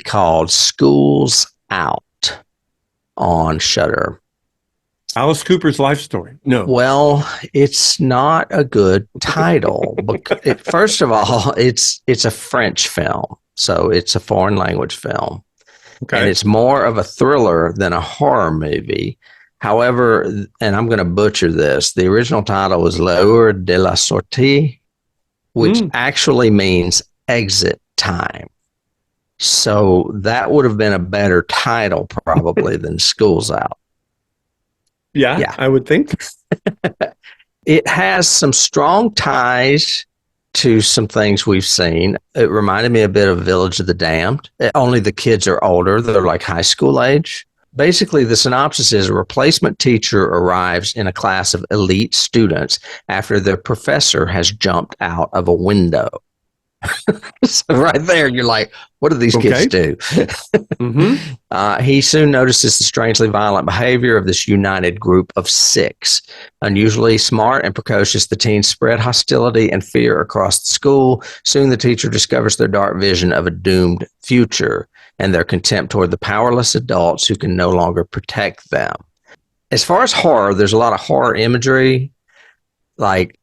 called School's Out on Shudder. Alice Cooper's life story. No. Well, it's not a good title. First of all, it's a French film, so it's a foreign language film. Okay. And it's more of a thriller than a horror movie. However, and I'm going to butcher this, the original title was L'heure de la sortie, which actually means exit time. So that would have been a better title probably than School's Out. Yeah, I would think. It has some strong ties to some things we've seen. It reminded me a bit of Village of the Damned. Only the kids are older. They're like high school age. Basically, the synopsis is a replacement teacher arrives in a class of elite students after their professor has jumped out of a window. So right there, you're like, what do these kids do? He soon notices the strangely violent behavior of this united group of 6. Unusually smart and precocious, the teens spread hostility and fear across the school. Soon the teacher discovers their dark vision of a doomed future and their contempt toward the powerless adults who can no longer protect them. As far as horror, there's a lot of horror imagery, like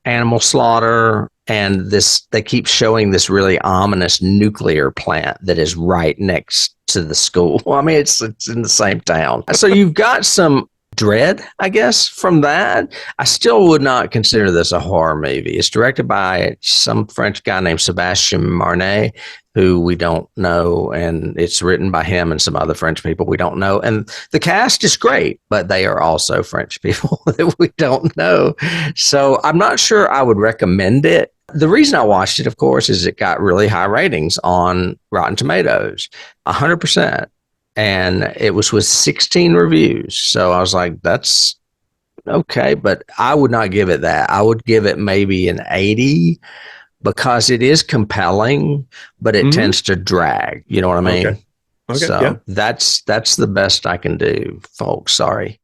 animal slaughter, and they keep showing this really ominous nuclear plant that is right next to the school. Well, I mean, it's in the same town. So you've got some dread, I guess, from that. I still would not consider this a horror movie. It's directed by some French guy named Sébastien Marnet, who we don't know, and it's written by him and some other French people we don't know. And the cast is great, but they are also French people that we don't know. So I'm not sure I would recommend it. The reason I watched it, of course, is it got really high ratings on Rotten Tomatoes, 100%. And it was with 16 reviews. So I was like, that's okay, but I would not give it that. I would give it maybe an 80 because it is compelling, but it tends to drag. You know what I mean? Okay, so that's the best I can do, folks. Sorry.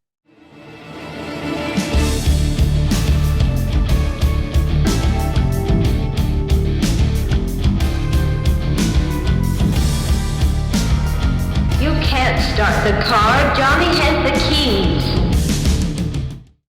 You can't start the car. Johnny has the key.